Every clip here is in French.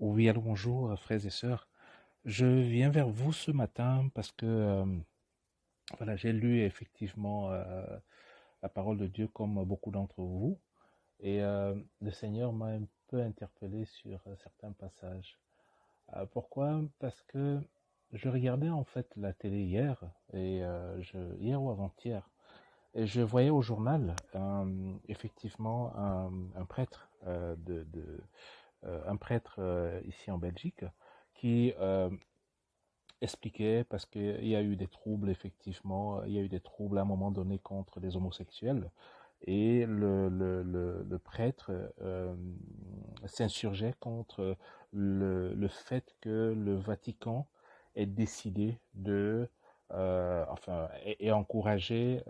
Oui, allô, bonjour, frères et sœurs. Je viens vers vous ce matin parce que voilà, j'ai lu effectivement la parole de Dieu comme beaucoup d'entre vous et le Seigneur m'a un peu interpellé sur certains passages. Pourquoi? Parce que je regardais en fait la télé hier et hier ou avant-hier et je voyais au journal effectivement un prêtre un prêtre ici en Belgique qui expliquait parce qu'il y a eu des troubles, effectivement, il y a eu des troubles à un moment donné contre les homosexuels. Et le prêtre s'insurgeait contre le fait que le Vatican ait décidé de, et encourager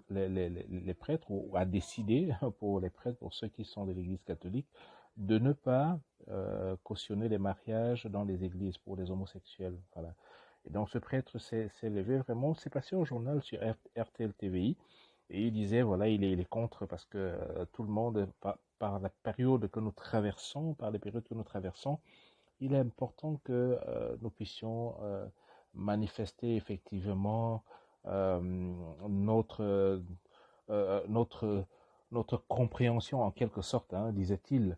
les prêtres, ou a décidé pour les prêtres, pour ceux qui sont de l'Église catholique, de ne pas cautionner les mariages dans les églises pour les homosexuels. Voilà. Et donc ce prêtre s'est levé vraiment, c'est passé au journal sur RTL TVI, et il disait, voilà, il est contre parce que tout le monde, par la période que nous traversons, par les périodes que nous traversons, il est important que nous puissions manifester effectivement notre, notre, notre compréhension en quelque sorte, hein, disait-il.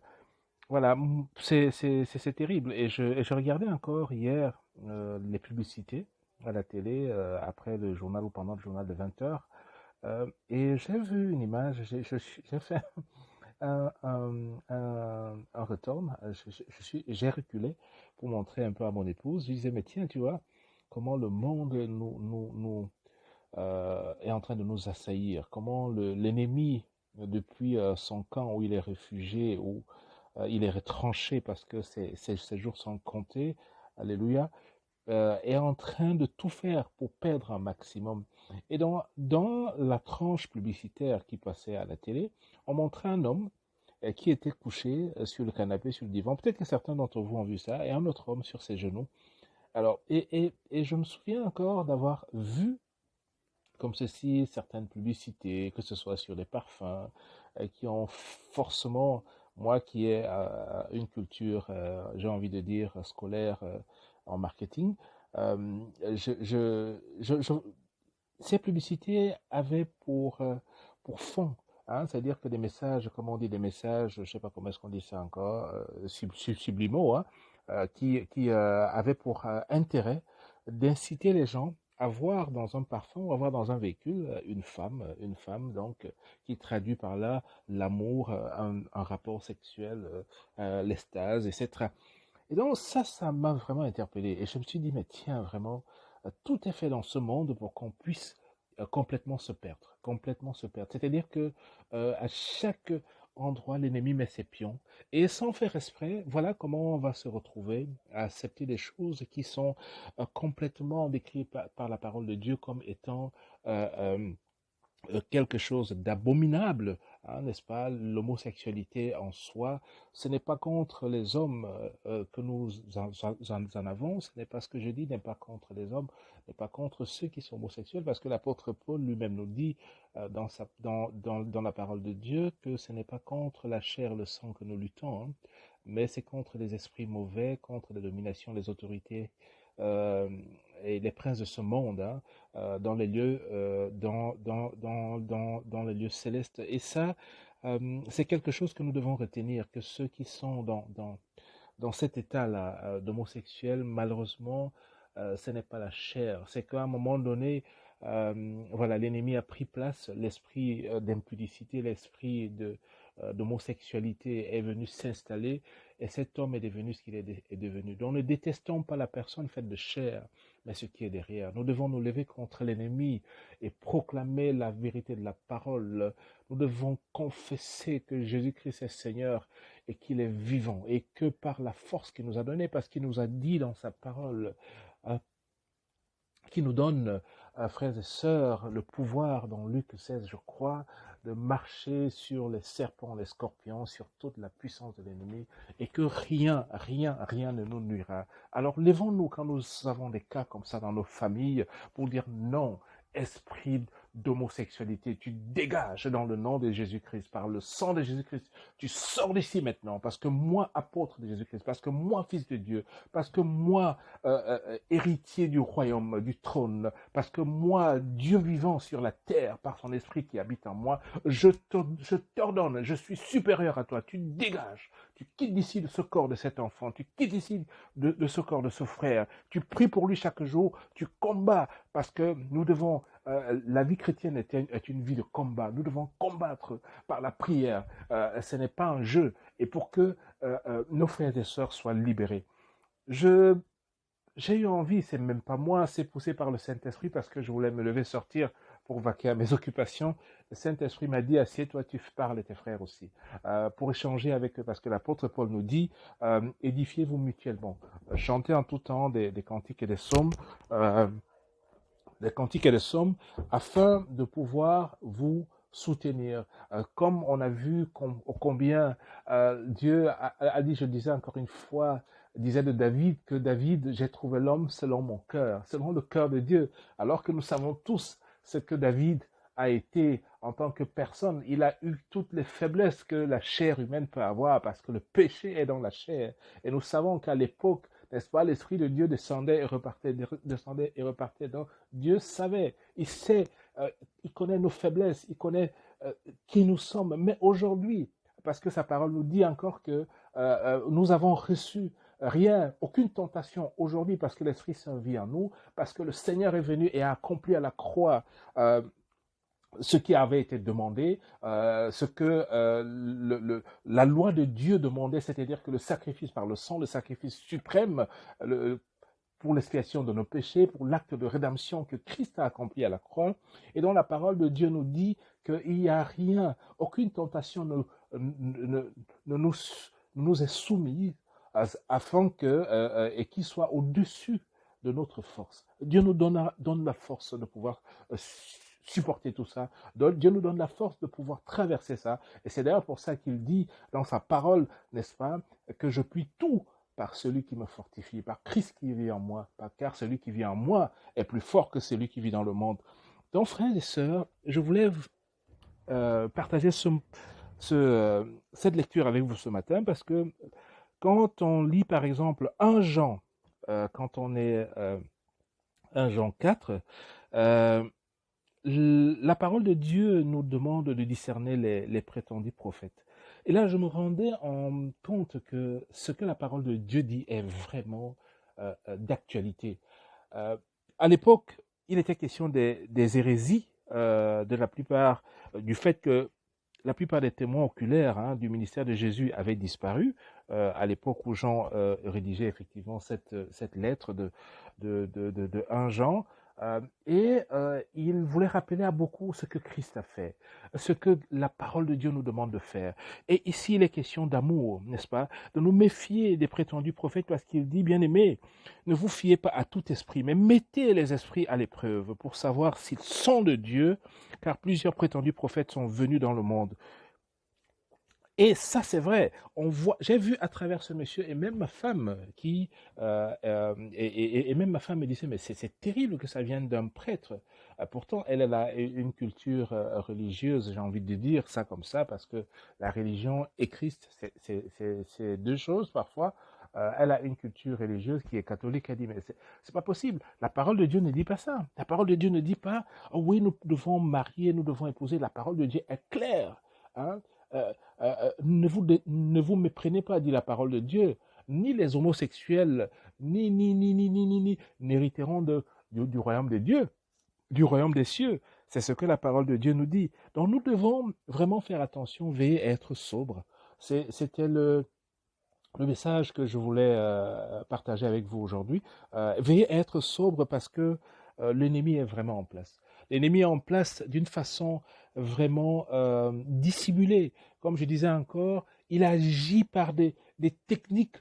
Voilà, c'est terrible. Et je regardais encore hier les publicités à la télé, après le journal ou pendant le journal de 20 heures. Et j'ai vu une image, j'ai fait un return, j'ai reculé pour montrer un peu à mon épouse. Je disais, mais tiens, tu vois, comment le monde est en train de nous assaillir, comment l'ennemi, depuis son camp où il est réfugié, où il est retranché parce que ses jours sont comptés, alléluia, est en train de tout faire pour perdre un maximum. Et dans la tranche publicitaire qui passait à la télé, on montrait un homme qui était couché sur le canapé, sur le divan. Peut-être que certains d'entre vous ont vu ça, et un autre homme sur ses genoux. Alors, et je me souviens encore d'avoir vu comme ceci certaines publicités, que ce soit sur des parfums, qui ont forcément, moi qui ai une culture, j'ai envie de dire, scolaire en marketing, euh, je, je, je, je- ces publicités avaient pour fond, hein, c'est-à-dire que des messages, comme on dit, des messages, je ne sais pas comment est-ce qu'on dit ça encore, sublimaux, hein, qui avaient pour intérêt d'inciter les gens à voir dans un parfum ou à voir dans un véhicule une femme donc qui traduit par là l'amour, un rapport sexuel, l'extase, etc. Et donc ça m'a vraiment interpellé. Et je me suis dit, mais tiens, vraiment, tout est fait dans ce monde pour qu'on puisse complètement se perdre, complètement se perdre. C'est-à-dire que à chaque endroit, l'ennemi met ses pions. Et sans faire exprès, voilà comment on va se retrouver à accepter des choses qui sont complètement décrites par la parole de Dieu comme étant euh, euh, quelque chose d'abominable, hein, n'est-ce pas? L'homosexualité en soi, ce n'est pas contre les hommes que nous en avons, ce n'est pas ce que je dis, n'est pas contre les hommes, n'est pas contre ceux qui sont homosexuels, parce que l'apôtre Paul lui-même nous dit dans la parole de Dieu que ce n'est pas contre la chair et le sang que nous luttons, hein, mais c'est contre les esprits mauvais, contre les dominations, les autorités euh, et les princes de ce monde, hein, dans les lieux, dans les lieux célestes. Et ça, c'est quelque chose que nous devons retenir, que ceux qui sont dans cet état-là d'homosexuel, malheureusement, ce n'est pas la chair. C'est qu'à un moment donné, voilà, l'ennemi a pris place, l'esprit d'impudicité, l'esprit d'homosexualité est venu s'installer et cet homme est devenu ce qu'il est devenu. Donc ne détestons pas la personne faite de chair, mais ce qui est derrière. Nous devons nous lever contre l'ennemi et proclamer la vérité de la parole. Nous devons confesser que Jésus-Christ est Seigneur et qu'il est vivant et que par la force qu'il nous a donnée, parce qu'il nous a dit dans sa parole, euh, qui nous donne, frères et sœurs, le pouvoir, dans Luc 16, je crois, de marcher sur les serpents, les scorpions, sur toute la puissance de l'ennemi, et que rien ne nous nuira. Alors levons-nous quand nous avons des cas comme ça dans nos familles pour dire non, esprit d'homosexualité. Tu dégages dans le nom de Jésus-Christ, par le sang de Jésus-Christ. Tu sors d'ici maintenant, parce que moi, apôtre de Jésus-Christ, parce que moi, fils de Dieu, parce que moi, héritier du royaume, du trône, parce que moi, Dieu vivant sur la terre, par son esprit qui habite en moi, je t'ordonne, je suis supérieur à toi, tu dégages, tu quittes d'ici de ce corps de cet enfant, tu quittes ici de ce corps de ce frère, tu pries pour lui chaque jour, tu combats, parce que nous devons, la vie chrétienne est une vie de combat, nous devons combattre par la prière, ce n'est pas un jeu, et pour que nos frères et sœurs soient libérés. J'ai eu envie, c'est même pas moi, c'est poussé par le Saint-Esprit parce que je voulais me lever, sortir pour vaquer à mes occupations. Le Saint-Esprit m'a dit, assieds-toi, tu parles à tes frères aussi, pour échanger avec eux, parce que l'apôtre Paul nous dit, édifiez-vous mutuellement, chantez en tout temps des cantiques et des psaumes, afin de pouvoir vous soutenir. Comme on a vu combien Dieu a dit, je disais encore une fois, disait de David que David, j'ai trouvé l'homme selon mon cœur, selon le cœur de Dieu, alors que nous savons tous ce que David a été en tant que personne. Il a eu toutes les faiblesses que la chair humaine peut avoir parce que le péché est dans la chair. Et nous savons qu'à l'époque, n'est-ce pas, l'Esprit de Dieu descendait et repartait. Donc Dieu savait, il sait, il connaît nos faiblesses, il connaît qui nous sommes. Mais aujourd'hui, parce que sa parole nous dit encore que nous avons reçu rien, aucune tentation aujourd'hui parce que l'Esprit Saint vit en nous, parce que le Seigneur est venu et a accompli à la croix ce qui avait été demandé, ce que la loi de Dieu demandait, c'est-à-dire que le sacrifice par le sang, le sacrifice suprême, pour l'expiation de nos péchés, pour l'acte de rédemption que Christ a accompli à la croix, et dont la parole de Dieu nous dit qu'il n'y a rien, aucune tentation ne nous est soumise afin que et qui soit au-dessus de notre force. Dieu nous donne la force de pouvoir supporter tout ça. Dieu nous donne la force de pouvoir traverser ça. Et c'est d'ailleurs pour ça qu'il dit dans sa parole, n'est-ce pas, que je puis tout par celui qui me fortifie, par Christ qui vit en moi, car celui qui vit en moi est plus fort que celui qui vit dans le monde. Donc, frères et sœurs, je voulais partager cette lecture avec vous ce matin parce que quand on lit par exemple 1 Jean, quand on est 1 Jean 4, la parole de Dieu nous demande de discerner les prétendus prophètes. Et là, je me rendais en compte que ce que la parole de Dieu dit est vraiment d'actualité. À l'époque, il était question des hérésies, de la plupart, du fait que la plupart des témoins oculaires du ministère de Jésus avaient disparu à l'époque où Jean rédigeait effectivement cette lettre de 1 Jean. Et il voulait rappeler à beaucoup ce que Christ a fait, ce que la parole de Dieu nous demande de faire. Et ici, il est question d'amour, n'est-ce pas? De nous méfier des prétendus prophètes parce qu'il dit, bien-aimés, ne vous fiez pas à tout esprit, mais mettez les esprits à l'épreuve pour savoir s'ils sont de Dieu, car plusieurs prétendus prophètes sont venus dans le monde. Et ça, c'est vrai. J'ai vu à travers ce monsieur, et même ma femme, et même ma femme me disait, mais c'est terrible que ça vienne d'un prêtre. Pourtant, elle a une culture religieuse, j'ai envie de dire ça comme ça, parce que la religion et Christ, c'est deux choses parfois. Elle a une culture religieuse qui est catholique. Elle dit, mais c'est pas possible. La parole de Dieu ne dit pas ça. La parole de Dieu ne dit pas, oh oui, nous devons marier, nous devons épouser. La parole de Dieu est claire. Hein? Ne vous méprenez pas, dit la parole de Dieu. Ni les homosexuels, n'hériteront du royaume de Dieu, du royaume des cieux. C'est ce que la parole de Dieu nous dit. Donc nous devons vraiment faire attention, veiller à être sobres. C'était le message que je voulais partager avec vous aujourd'hui. Veillez à être sobre parce que l'ennemi est vraiment en place. L'ennemi est en place d'une façon vraiment dissimulée. Comme je disais encore, il agit par des techniques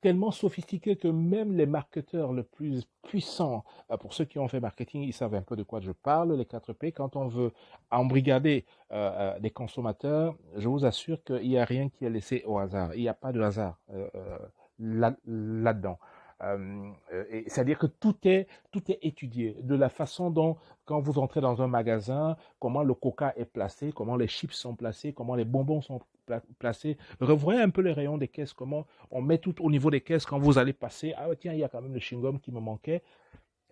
tellement sophistiquées que même les marketeurs les plus puissants, pour ceux qui ont fait marketing, ils savent un peu de quoi je parle, les 4P, quand on veut embrigader des consommateurs, je vous assure qu'il n'y a rien qui est laissé au hasard. Il n'y a pas de hasard là-dedans. C'est-à-dire que tout est étudié. De la façon dont, quand vous entrez dans un magasin, comment le coca est placé, comment les chips sont placés, comment les bonbons sont placés. Revoyez un peu les rayons des caisses, comment on met tout au niveau des caisses quand vous allez passer. Ah tiens, il y a quand même le chewing-gum qui me manquait.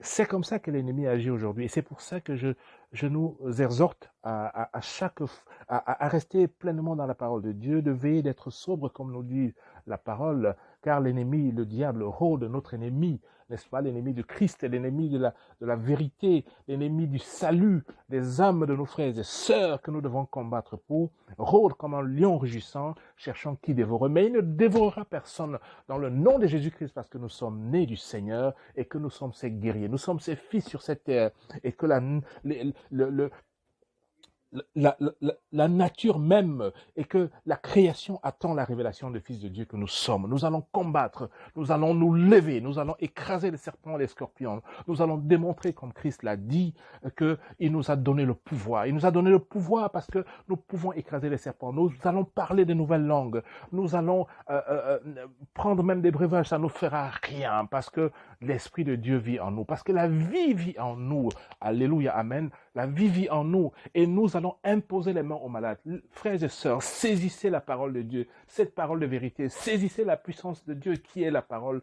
C'est comme ça que l'ennemi agit aujourd'hui. Et c'est pour ça que je nous exhorte à rester pleinement dans la parole de Dieu, de veiller, d'être sobre, comme nous dit la parole, car l'ennemi, le diable, rôde notre ennemi, n'est-ce pas? L'ennemi de Christ, l'ennemi de la vérité, l'ennemi du salut, des âmes de nos frères et sœurs que nous devons combattre pour, rôde comme un lion rugissant, cherchant qui dévorer. Mais il ne dévorera personne dans le nom de Jésus-Christ, parce que nous sommes nés du Seigneur et que nous sommes ses guerriers. Nous sommes ses fils sur cette terre et que la nature même et que la création attend la révélation du Fils de Dieu que nous sommes. Nous allons combattre, nous allons nous lever, nous allons écraser les serpents et les scorpions. Nous allons démontrer, comme Christ l'a dit, qu'il nous a donné le pouvoir. Il nous a donné le pouvoir parce que nous pouvons écraser les serpents. Nous allons parler de nouvelles langues. Nous allons prendre même des breuvages. Ça ne nous fera rien parce que l'Esprit de Dieu vit en nous. Parce que la vie vit en nous. Alléluia, amen. La vie vit en nous et nous allons imposer les mains aux malades. Frères et sœurs, saisissez la parole de Dieu, cette parole de vérité. Saisissez la puissance de Dieu qui est la parole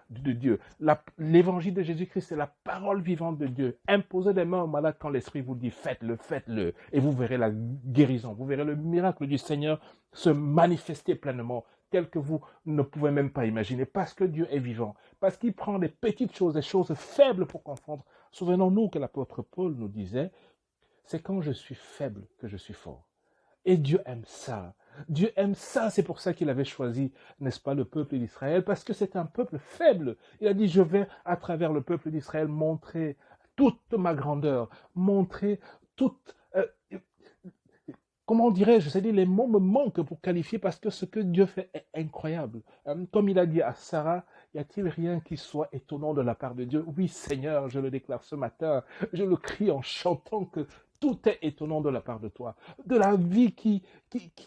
de Dieu. L'évangile de Jésus-Christ, c'est la parole vivante de Dieu. Imposez les mains aux malades quand l'Esprit vous dit faites-le, faites-le. Et vous verrez la guérison, vous verrez le miracle du Seigneur se manifester pleinement, tel que vous ne pouvez même pas imaginer, parce que Dieu est vivant, parce qu'il prend des petites choses, des choses faibles pour confondre. Souvenons-nous que l'apôtre Paul nous disait, c'est quand je suis faible que je suis fort. Et Dieu aime ça. Dieu aime ça, c'est pour ça qu'il avait choisi, n'est-ce pas, le peuple d'Israël, parce que c'est un peuple faible. Il a dit, je vais, à travers le peuple d'Israël, montrer toute ma grandeur, montrer toute... comment dirais-je, c'est-à-dire les mots me manquent pour qualifier parce que ce que Dieu fait est incroyable. Comme il a dit à Sarah, y a-t-il rien qui soit étonnant de la part de Dieu? Oui, Seigneur, je le déclare ce matin, je le crie en chantant que tout est étonnant de la part de toi, de la vie qui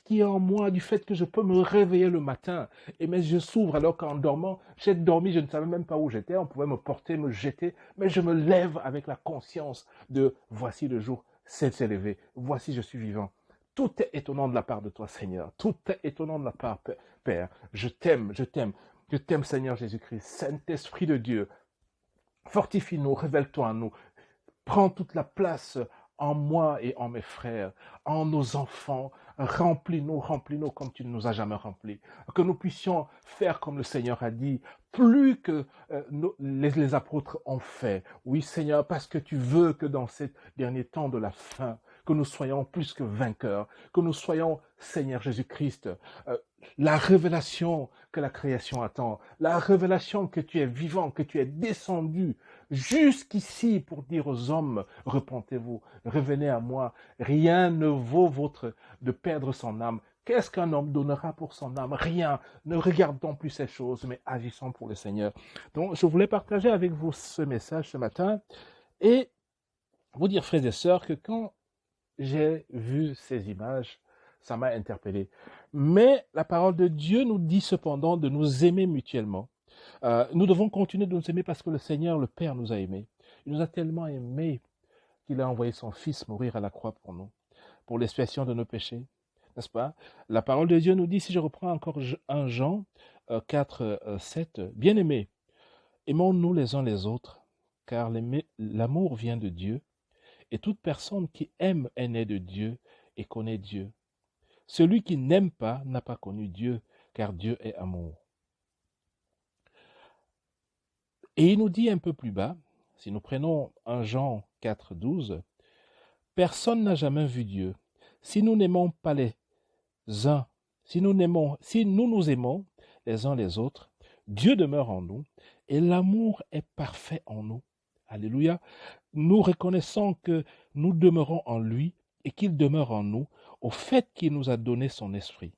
est en moi, du fait que je peux me réveiller le matin et mes yeux s'ouvrent alors qu'en dormant, j'ai dormi, je ne savais même pas où j'étais, on pouvait me porter, me jeter, mais je me lève avec la conscience de voici le jour s'est élevé, voici je suis vivant. Tout est étonnant de la part de toi, Seigneur. Tout est étonnant de la part, Père. Je t'aime, je t'aime. Je t'aime, Seigneur Jésus-Christ. Saint-Esprit de Dieu, fortifie-nous, révèle-toi en nous. Prends toute la place en moi et en mes frères, en nos enfants. Remplis-nous, remplis-nous comme tu ne nous as jamais remplis. Que nous puissions faire comme le Seigneur a dit, plus que les apôtres ont fait. Oui, Seigneur, parce que tu veux que dans ces derniers temps de la fin, que nous soyons plus que vainqueurs, que nous soyons, Seigneur Jésus-Christ, la révélation que la création attend, la révélation que tu es vivant, que tu es descendu jusqu'ici pour dire aux hommes, repentez-vous, revenez à moi, rien ne vaut de perdre son âme. Qu'est-ce qu'un homme donnera pour son âme? Rien. Ne regardons plus ces choses, mais agissons pour le Seigneur. Donc, je voulais partager avec vous ce message ce matin et vous dire, frères et sœurs, que quand j'ai vu ces images, ça m'a interpellé. Mais la parole de Dieu nous dit cependant de nous aimer mutuellement. Nous devons continuer de nous aimer parce que le Seigneur, le Père, nous a aimés. Il nous a tellement aimés qu'il a envoyé son Fils mourir à la croix pour nous, pour l'expiation de nos péchés, n'est-ce pas? La parole de Dieu nous dit, si je reprends encore 1 Jean 4, 7, « Bien-aimés, aimons-nous les uns les autres, car l'amour vient de Dieu. Et toute personne qui aime est née de Dieu et connaît Dieu. Celui qui n'aime pas n'a pas connu Dieu, car Dieu est amour. » Et il nous dit un peu plus bas, si nous prenons 1 Jean 4, 12, « Personne n'a jamais vu Dieu. Si nous n'aimons pas les uns, si nous nous aimons les uns les autres, Dieu demeure en nous et l'amour est parfait en nous. » Alléluia. Nous reconnaissons que nous demeurons en lui et qu'il demeure en nous au fait qu'il nous a donné son esprit.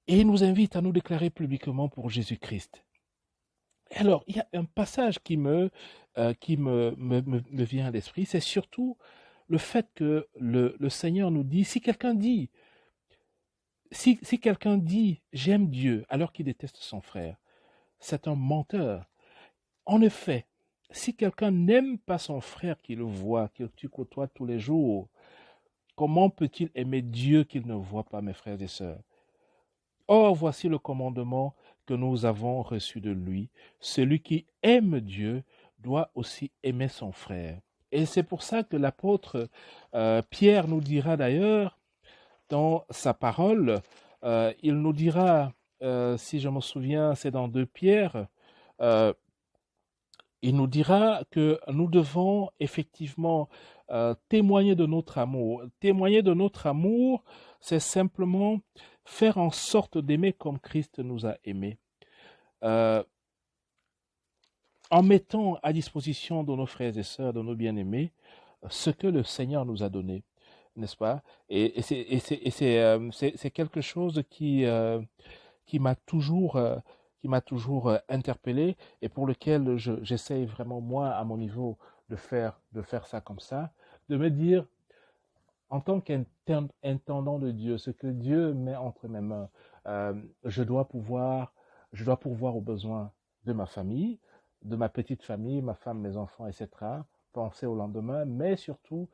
Et il nous invite à nous déclarer publiquement pour Jésus-Christ. Alors, il y a un passage qui me vient à l'esprit, c'est surtout le fait que le Seigneur nous dit, si quelqu'un dit, j'aime Dieu alors qu'il déteste son frère, c'est un menteur. En effet, si quelqu'un n'aime pas son frère qui le voit, que tu côtoies tous les jours, comment peut-il aimer Dieu qu'il ne voit pas, mes frères et sœurs? Or, voici le commandement que nous avons reçu de lui. Celui qui aime Dieu doit aussi aimer son frère. Et c'est pour ça que l'apôtre Pierre nous dira d'ailleurs, dans sa parole, il nous dira, si je me souviens, c'est dans 2 Pierre, euh, il nous dira que nous devons effectivement témoigner de notre amour. Témoigner de notre amour, c'est simplement faire en sorte d'aimer comme Christ nous a aimés. En mettant à disposition de nos frères et sœurs, de nos bien-aimés, ce que le Seigneur nous a donné, n'est-ce pas? Et c'est quelque chose qui m'a toujours, interpellé et pour lequel j'essaye vraiment, moi, à mon niveau, de faire ça comme ça, de me dire, en tant qu'intendant de Dieu, ce que Dieu met entre mes mains, je dois pourvoir aux besoins de ma famille, de ma petite famille, ma femme, mes enfants, etc. Penser au lendemain, mais surtout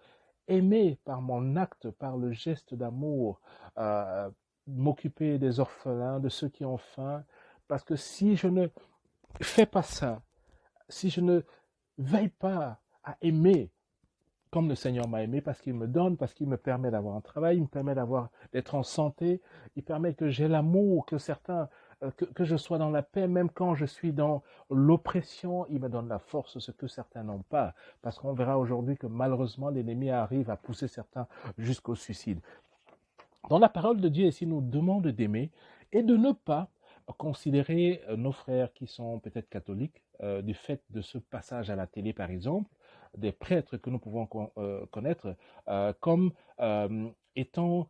aimer par mon acte, par le geste d'amour, euh, m'occuper des orphelins, de ceux qui ont faim, parce que si je ne fais pas ça, si je ne veille pas à aimer comme le Seigneur m'a aimé, parce qu'il me donne, parce qu'il me permet d'avoir un travail, il me permet d'être en santé, il permet que j'ai l'amour, que je sois dans la paix, même quand je suis dans l'oppression, il me donne la force, ce que certains n'ont pas, parce qu'on verra aujourd'hui que malheureusement l'ennemi arrive à pousser certains jusqu'au suicide. Dans la parole de Dieu, ici, nous demande d'aimer et de ne pas considérer nos frères qui sont peut-être catholiques, du fait de ce passage à la télé, par exemple, des prêtres que nous pouvons connaître, comme étant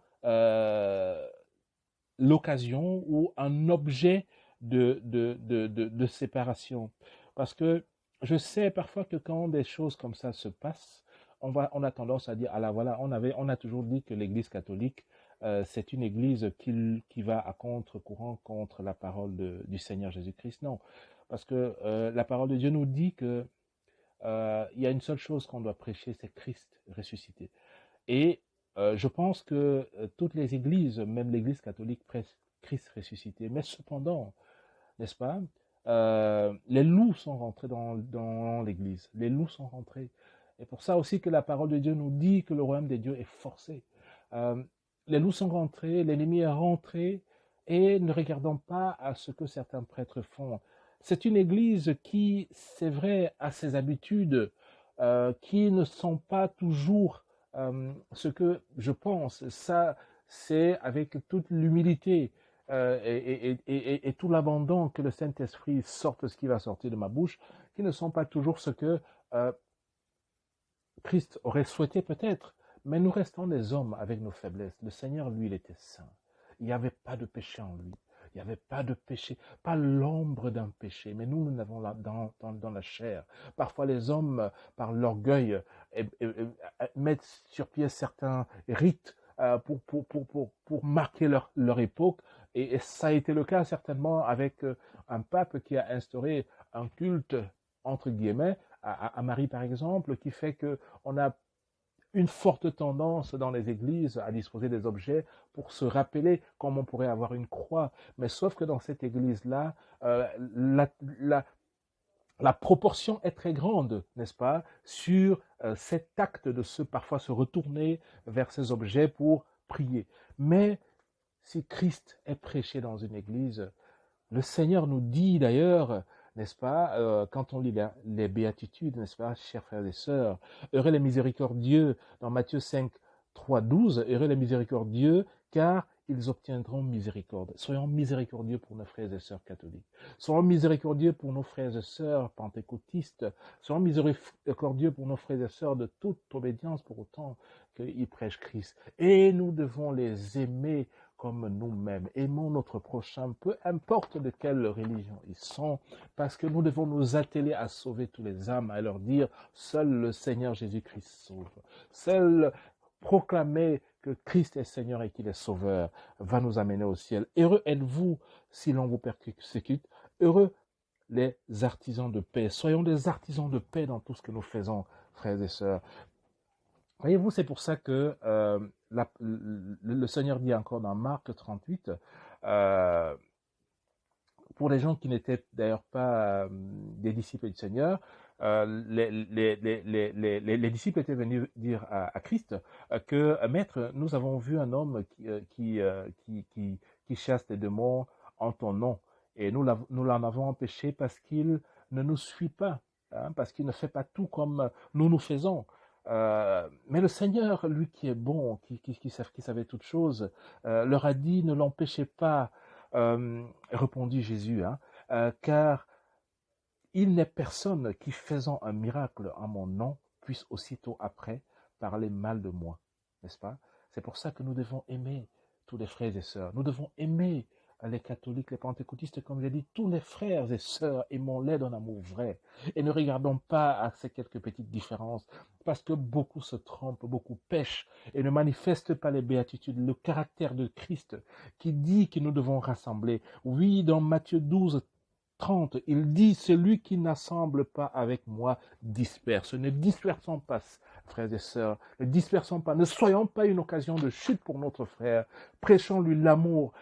l'occasion ou un objet de séparation. Parce que je sais parfois que quand des choses comme ça se passent, on a tendance à dire, ah là voilà, on a toujours dit que l'Église catholique, c'est une Église qui va à contre-courant contre la parole du Seigneur Jésus-Christ. Non, parce que la parole de Dieu nous dit que il y a une seule chose qu'on doit prêcher, c'est Christ ressuscité. Et je pense que toutes les églises, même l'église catholique, prêchent Christ ressuscité. Mais cependant, n'est-ce pas, les loups sont rentrés dans l'église. Les loups sont rentrés. Et pour ça aussi que la parole de Dieu nous dit que le royaume des dieux est forcé. Euh, les loups sont rentrés, l'ennemi est rentré, et ne regardons pas à ce que certains prêtres font. C'est une église qui, c'est vrai, a ses habitudes, qui ne sont pas toujours ce que je pense. Ça, c'est avec toute l'humilité et tout l'abandon que le Saint-Esprit sorte ce qui va sortir de ma bouche, qui ne sont pas toujours ce que euh, Christ aurait souhaité peut-être, mais nous restons des hommes avec nos faiblesses. Le Seigneur, lui, il était saint. Il n'y avait pas de péché en lui. Il n'y avait pas de péché, pas l'ombre d'un péché. Mais nous, nous l'avons là dans la chair. Parfois, les hommes, par l'orgueil, mettent sur pied certains rites pour marquer leur époque. Et ça a été le cas certainement avec un pape qui a instauré un culte, entre guillemets, à Marie par exemple, qui fait qu'on a une forte tendance dans les églises à disposer des objets pour se rappeler comme on pourrait avoir une croix. Mais sauf que dans cette église-là, la, la, la proportion est très grande, n'est-ce pas, sur cet acte de parfois se retourner vers ces objets pour prier. Mais si Christ est prêché dans une église, le Seigneur nous dit d'ailleurs, n'est-ce pas, quand on lit les béatitudes, n'est-ce pas, chers frères et sœurs, heureux les miséricordieux, dans Matthieu 5, 3, 12, heureux les miséricordieux, car ils obtiendront miséricorde. Soyons miséricordieux pour nos frères et sœurs catholiques. Soyons miséricordieux pour nos frères et sœurs pentecôtistes. Soyons miséricordieux pour nos frères et sœurs de toute obédience, pour autant qu'ils prêchent Christ. Et nous devons les aimer comme nous-mêmes. Aimons notre prochain, peu importe de quelle religion ils sont, parce que nous devons nous atteler à sauver tous les âmes, à leur dire, seul le Seigneur Jésus-Christ sauve. Seul proclamer que Christ est Seigneur et qu'il est Sauveur va nous amener au ciel. Heureux êtes-vous si l'on vous persécute. Heureux les artisans de paix. Soyons des artisans de paix dans tout ce que nous faisons, frères et sœurs. Voyez-vous, c'est pour ça que le Seigneur dit encore dans Marc 38, pour les gens qui n'étaient d'ailleurs pas des disciples du Seigneur, les disciples étaient venus dire à Christ que, Maître, nous avons vu un homme qui chasse les démons en ton nom. Et nous l'en avons empêché parce qu'il ne nous suit pas, hein, parce qu'il ne fait pas tout comme nous faisons. Mais le Seigneur, lui qui est bon, qui savait toutes choses, leur a dit, ne l'empêchez pas, répondit Jésus, hein, car il n'est personne qui, faisant un miracle en mon nom, puisse aussitôt après parler mal de moi, n'est-ce pas? C'est pour ça que nous devons aimer tous les frères et sœurs. Nous devons aimer les catholiques, les pentecôtistes, comme j'ai dit, tous les frères et sœurs, aimons-les d'un amour vrai. Et ne regardons pas à ces quelques petites différences, parce que beaucoup se trompent, beaucoup pêchent et ne manifestent pas les béatitudes, le caractère de Christ qui dit que nous devons rassembler. Oui, dans Matthieu 12, 30, il dit, celui qui n'assemble pas avec moi disperse. Ne dispersons pas, frères et sœurs, ne dispersons pas, ne soyons pas une occasion de chute pour notre frère. Prêchons-lui l'amour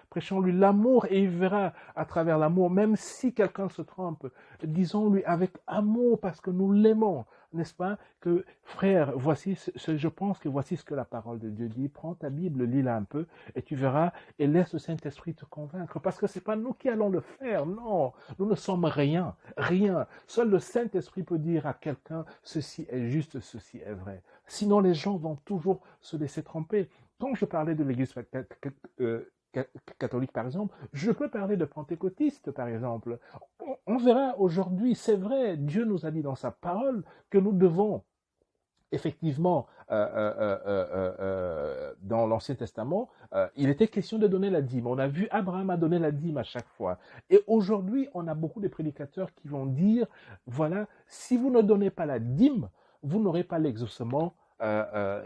et il verra à travers l'amour, même si quelqu'un se trompe, disons-lui avec amour parce que nous l'aimons, n'est-ce pas? Que frère, je pense que voici ce que la parole de Dieu dit. Prends ta Bible, lis-la un peu et tu verras et laisse le Saint-Esprit te convaincre parce que c'est pas nous qui allons le faire, non. Nous ne sommes rien, rien. Seul le Saint-Esprit peut dire à quelqu'un, ceci est juste, ceci est vrai. Sinon, les gens vont toujours se laisser tromper. Quand je parlais de l'Église catholique, par exemple, je peux parler de pentecôtistes, par exemple. On verra aujourd'hui, c'est vrai, Dieu nous a dit dans sa parole que nous devons effectivement, dans l'Ancien Testament, il était question de donner la dîme. On a vu Abraham a donné la dîme à chaque fois. Et aujourd'hui, on a beaucoup de prédicateurs qui vont dire, voilà, si vous ne donnez pas la dîme, vous n'aurez pas l'exaucement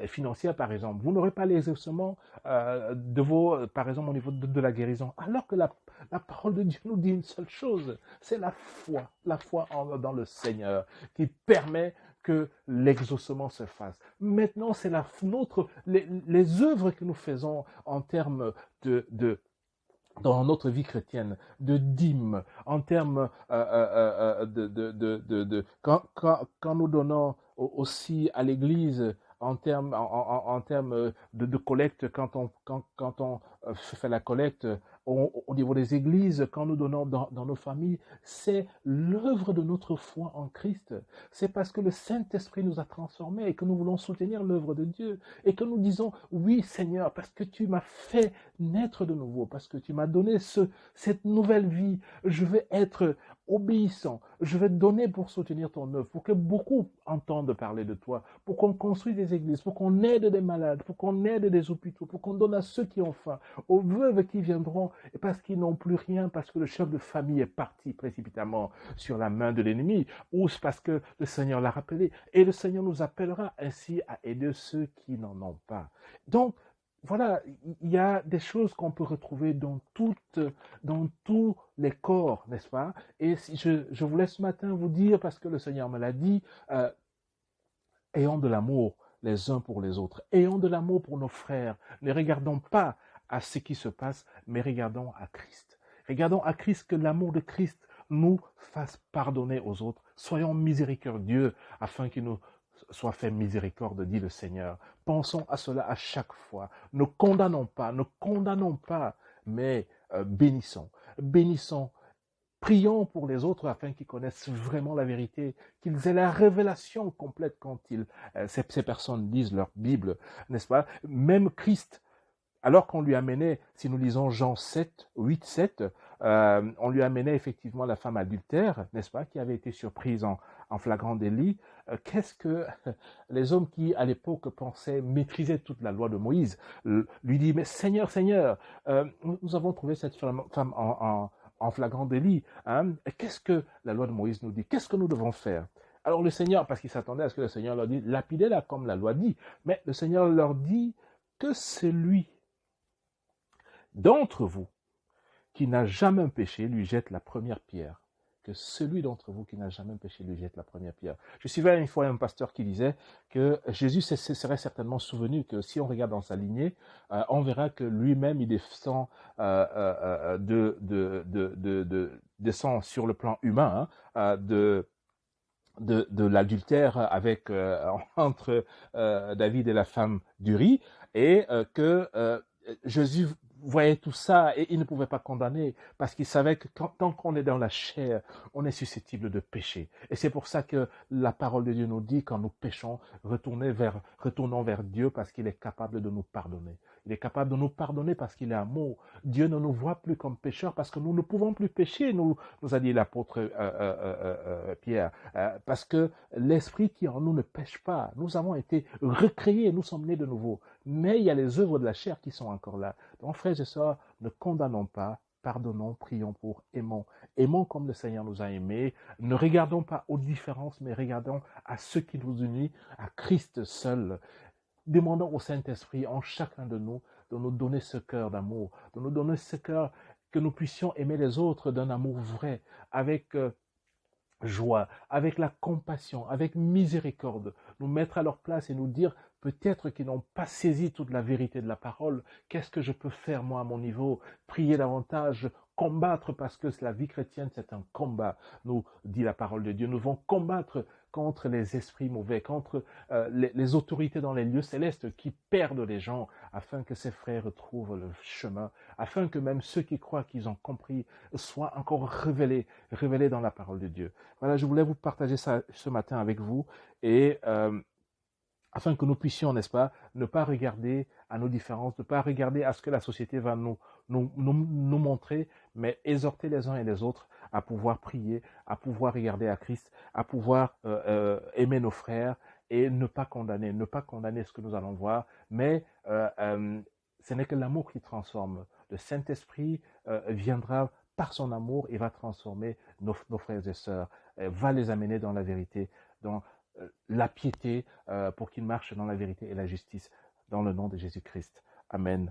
financier, par exemple. Vous n'aurez pas l'exaucement par exemple, au niveau de la guérison. Alors que la parole de Dieu nous dit une seule chose, c'est la foi dans le Seigneur qui permet que l'exaucement se fasse. Maintenant, c'est les œuvres que nous faisons en termes dans notre vie chrétienne, de dîmes, en termes quand nous donnons aussi à l'Église, en termes de collecte, quand on fait la collecte au niveau des églises, quand nous donnons dans nos familles, c'est l'œuvre de notre foi en Christ. C'est parce que le Saint-Esprit nous a transformés et que nous voulons soutenir l'œuvre de Dieu et que nous disons, oui Seigneur, parce que tu m'as fait naître de nouveau, parce que tu m'as donné cette nouvelle vie, je vais être obéissant, je vais donner pour soutenir ton œuvre, pour que beaucoup entendent parler de toi, pour qu'on construise des églises, pour qu'on aide des malades, pour qu'on aide des hôpitaux, pour qu'on donne à ceux qui ont faim, aux veuves qui viendront, et parce qu'ils n'ont plus rien, parce que le chef de famille est parti précipitamment sur la main de l'ennemi, ou c'est parce que le Seigneur l'a rappelé, et le Seigneur nous appellera ainsi à aider ceux qui n'en ont pas. Donc, voilà, il y a des choses qu'on peut retrouver dans tous les corps, n'est-ce pas? Et si je voulais ce matin vous dire, parce que le Seigneur me l'a dit, ayons de l'amour les uns pour les autres, ayons de l'amour pour nos frères. Ne regardons pas à ce qui se passe, mais regardons à Christ. Regardons à Christ, que l'amour de Christ nous fasse pardonner aux autres. Soyons miséricordieux afin qu'il nous soit fait miséricorde, dit le Seigneur. Pensons à cela à chaque fois. Ne condamnons pas, mais bénissons. Bénissons. Prions pour les autres afin qu'ils connaissent vraiment la vérité, qu'ils aient la révélation complète quand ces personnes lisent leur Bible, n'est-ce pas? Même Christ, alors qu'on lui amenait, si nous lisons Jean 7, 8, 7, on lui amenait effectivement la femme adultère, n'est-ce pas, qui avait été surprise en flagrant délit. Qu'est-ce que les hommes qui, à l'époque, pensaient maîtriser toute la loi de Moïse, lui disent, mais Seigneur, Seigneur, nous avons trouvé cette femme en flagrant délit. Hein? Qu'est-ce que la loi de Moïse nous dit? Qu'est-ce que nous devons faire? Alors le Seigneur, parce qu'il s'attendait à ce que le Seigneur leur dise, lapidez-la comme la loi dit, mais le Seigneur leur dit que celui d'entre vous qui n'a jamais péché lui jette la première pierre. que celui d'entre vous qui n'a jamais péché lui jette la première pierre. Je suivais une fois un pasteur qui disait que Jésus se serait certainement souvenu que si on regarde dans sa lignée, on verra que lui-même il descend descend sur le plan humain, de l'adultère avec entre David et la femme d'Uri, et que Jésus voyait tout ça et il ne pouvait pas condamner parce qu'il savait que tant qu'on est dans la chair, on est susceptible de pécher. Et c'est pour ça que la parole de Dieu nous dit quand nous péchons, retournons vers Dieu parce qu'il est capable de nous pardonner. Il est capable de nous pardonner parce qu'il est amour. Dieu ne nous voit plus comme pécheurs parce que nous ne pouvons plus pécher, nous a dit l'apôtre Pierre, parce que l'esprit qui en nous ne pêche pas. Nous avons été recréés, nous sommes nés de nouveau. Mais il y a les œuvres de la chair qui sont encore là. Donc, frères et sœurs, ne condamnons pas, pardonnons, prions pour, aimons. Aimons comme le Seigneur nous a aimés. Ne regardons pas aux différences, mais regardons à ce qui nous unit, à Christ seul. Demandons au Saint-Esprit, en chacun de nous donner ce cœur d'amour, de nous donner ce cœur que nous puissions aimer les autres d'un amour vrai, avec joie, avec la compassion, avec miséricorde, nous mettre à leur place et nous dire peut-être qu'ils n'ont pas saisi toute la vérité de la parole. Qu'est-ce que je peux faire moi à mon niveau? Prier davantage, combattre, parce que la vie chrétienne c'est un combat, nous dit la parole de Dieu. Nous devons combattre contre les esprits mauvais, contre les autorités dans les lieux célestes qui perdent les gens, afin que ces frères retrouvent le chemin, afin que même ceux qui croient qu'ils ont compris soient encore révélés dans la parole de Dieu. Voilà, je voulais vous partager ça ce matin avec vous, et afin que nous puissions, n'est-ce pas, ne pas regarder à nos différences, ne pas regarder à ce que la société va nous montrer, mais exhorter les uns et les autres à pouvoir prier, à pouvoir regarder à Christ, à pouvoir aimer nos frères et ne pas condamner ce que nous allons voir, mais ce n'est que l'amour qui transforme. Le Saint-Esprit viendra par son amour et va transformer nos frères et sœurs, va les amener dans la vérité, dans la piété, pour qu'ils marchent dans la vérité et la justice, dans le nom de Jésus-Christ. Amen.